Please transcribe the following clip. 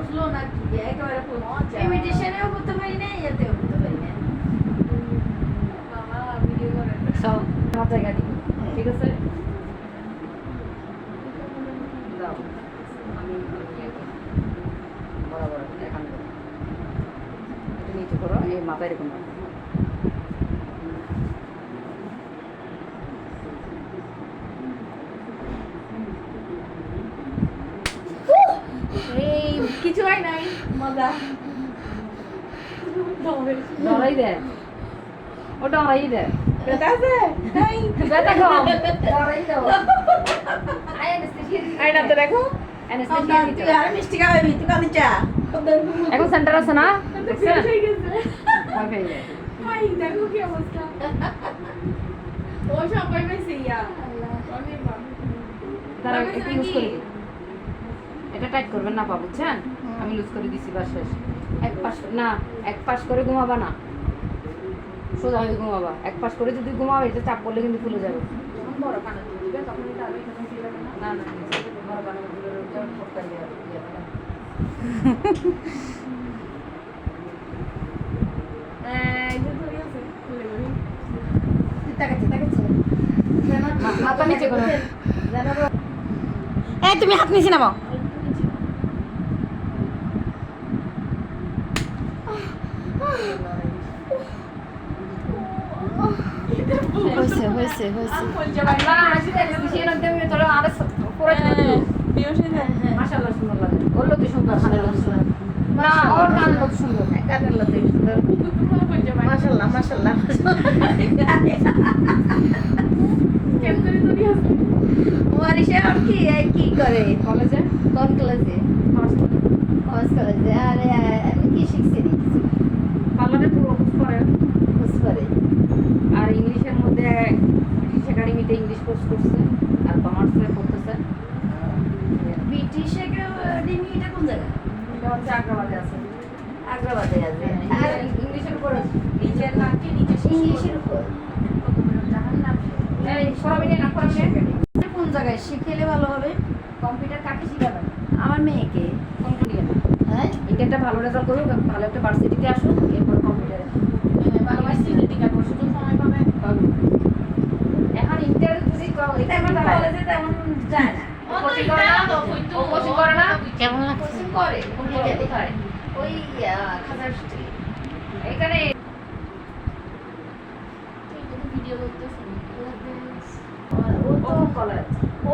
বুঝলো না কি একেবারে মজা। ইমিটেশনেও করতে পারি না এতেও করতে পারি না মামা ভিডিও করে সব আমার জায়গা দিই ঠিক আছে দাও আমি বরাবর এখানে একটু নিচু করো এই মাথা এরকম রাখো। এই কিছু হয় নাই মজা ডরাই দেয় ও ডরাই দেয় ব্যথা আছে নাই ব্যথা কম ডরাই দাও আয় আই না তো দেখো অ্যানেস্থেসিয়া দিতে তুই আর মিষ্টি খাওয়াবি তুই কাঁদি চা এখন সেন্টার আছে না দেখছেন হয়ে গেছে ভয় পেয়ে যায় ভাই দেখো কি অবস্থা ও সবাই বেশি ইয়া অনেক ভালো তারা একটু লুজ করে দিই এটা টাইট করবেন না পা বুঝছেন আমি লুজ করে দিছি বা শেষ এক পাশ না এক পাশ করে ঘুমাবা না সোজা হয়ে ঘুমাবা এক পাশ করে যদি ঘুমাবে এটা চাপ পড়লে কিন্তু ফুলে যাবে যখন বড় কানে দিবে তখন এটা আরো এখানে ফিল হবে না না না বড় কানে ফুলে যাবে ফটকা দিয়ে এই যে ধরে আছে খুলে বলি তাকাচ্ছে তাকাচ্ছে মাথা নিচে করো এই তুমি হাত নিচে নামাও হয়েছে হয়েছে হয়েছে আল্লাহ হাসি দেয় বেশি না দেবে তোরা আরে পরে মাশাআল্লাহ সুন্দর লাগে বললো কি সুন্দর কানের লোক সুন্দর না ওর কানের লোক সুন্দর কানের লতে সুন্দর মাশাআল্লাহ মাশাআল্লাহ কেন করে ধরে আছে ওয়ারিশা আর কি করে কলেজে কোন ক্লাসে কমার্স কলেজে আরে আমি কি শিখছি নি পার্লারে পুরো কোর্স করে বুঝ করে আর ইংলিশের মধ্যে ব্রিটিশ একাডেমিতে ইংলিশ কোর্স করছে আর কমার্সে পড়তেছে ব্রিটিশ একাডেমি এটা কোন জায়গা এটা হচ্ছে আগ্রাবাদে আছে আগ্রাবাদে আছে আর ইংলিশের উপর নিচের নাকি নিচে ইংলিশের উপর জাহান নাম এই সরাবি না করাবি কোন জায়গায় শিখেলে ভালো হবে কম্পিউটার কাকে শিখাবেন আমার মেয়েকে কম্পিউটার হ্যাঁ এটা ভালো রেজাল্ট করুক ভালো একটা ভার্সিটিতে আসুক এরপর কম্পিউটারে ভালোবাসি দিদিকা সুযোগ সময় পাবে এখন ইন্টার যদি তেমন কলেজে তেমন যায় না কোচিং করে না ও কোচিং করে না কেমন লাগছে কোচিং করে কোথায় ওই খাজার স্ট্রিট এখানে ভিডিও করতেছি ও তো কলেজ ও